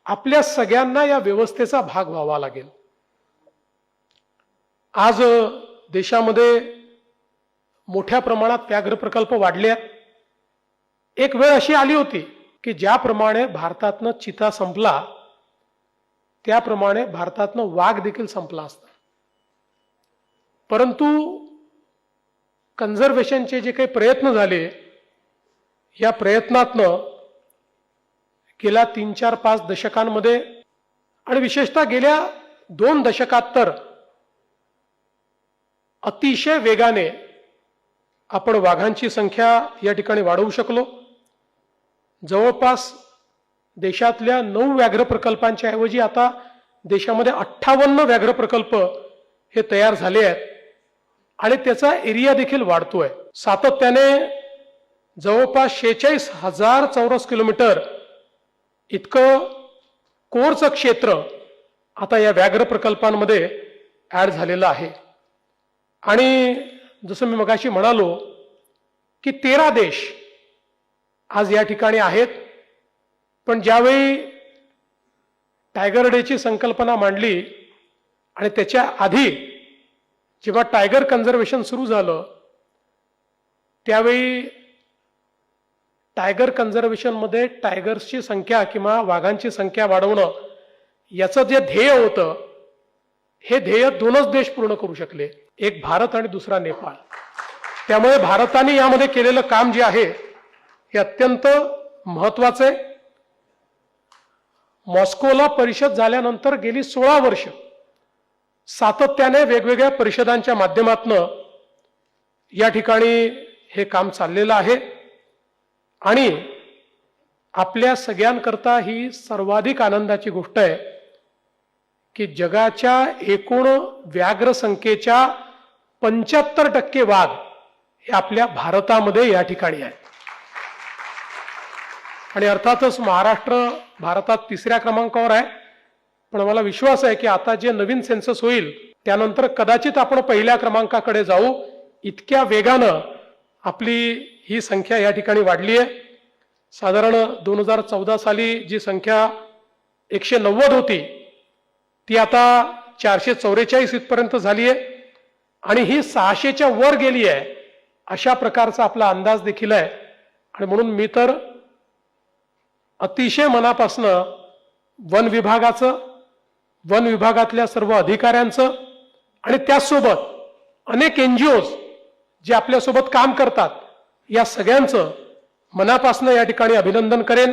आपल्या सगळ्यांना या व्यवस्थेचा भाग व्हावा लागेल। आज देशामध्ये मोठ्या प्रमाणात व्याघ्र प्रकल्प वाढले आहेत। एक वेळ अशी आली होती की ज्याप्रमाणे भारतातनं चिता संपला त्याप्रमाणे भारतातनं वाघ देखील संपला असता। परंतु कन्झर्वेशनचे जे काही प्रयत्न झाले या प्रयत्नातनं गेल्या 3-4-5 दशकांमध्ये आणि विशेषतः गेल्या 2 दशकात तर अतिशय वेगाने आपण वाघांची संख्या या ठिकाणी वाढवू शकलो। जवळपास देशातल्या 9 व्याघ्र प्रकल्पांच्या ऐवजी आता देशामध्ये 58 व्याघ्र प्रकल्प हे तयार झाले आहेत आणि त्याचा एरिया देखील वाढतोय। सातत्याने जवळपास 46,000 चौरस किलोमीटर इतकं कोरचं क्षेत्र आता या व्याघ्र प्रकल्पांमध्ये ऍड झालेलं आहे। आणि जसं मी मगाशी म्हणालो की 13 देश आज या ठिकाणी आहेत, पण ज्यावेळी टायगर डेची संकल्पना मांडली आणि त्याच्या आधी जेव्हा टायगर कन्झर्वेशन सुरू झालं त्यावेळी टायगर कन्झर्वेशनमध्ये टायगर्सची संख्या किंवा वाघांची संख्या वाढवणं याचं जे ध्येय होतं हे ध्येय 2च देश पूर्ण करू शकले, एक भारत आणि दुसरा नेपाळ। त्यामुळे भारताने यामध्ये केलेलं काम जे आहे हे अत्यंत महत्त्वाचं आहे। मॉस्कोला परिषद झाल्यानंतर गेली 16 वर्ष सातत्याने वेगवेगळ्या परिषदांच्या माध्यमातून या ठिकाणी हे काम चाललेलं आहे आणि आपल्या सगळ्यांकरता ही सर्वाधिक आनंदाची गोष्ट आहे की जगाच्या एकूण व्याघ्र संख्येच्या 75% वाघ हे आपल्या भारतामध्ये या ठिकाणी आहेत। आणि अर्थातच महाराष्ट्र भारतात 3ऱ्या क्रमांकावर आहे, पण मला विश्वास आहे की आता जे नवीन सेन्सस होईल त्यानंतर कदाचित आपण 1ल्या क्रमांकाकडे जाऊ। इतक्या वेगानं आपली ही संख्या या ठिकाणी वाढली आहे। साधारण 2014 साली जी संख्या 190 होती ती आता 444 इथपर्यंत झाली आहे आणि ही 600च्या वर गेली आहे अशा प्रकारचा आपला अंदाज देखील आहे। आणि म्हणून मी तर अतिशय मनापासनं वन विभागाचं, वन विभागातल्या सर्व अधिकाऱ्यांचं आणि त्यासोबत अनेक NGOs जे आपल्यासोबत काम करतात या सगळ्यांचं मनापासनं या ठिकाणी अभिनंदन करेन।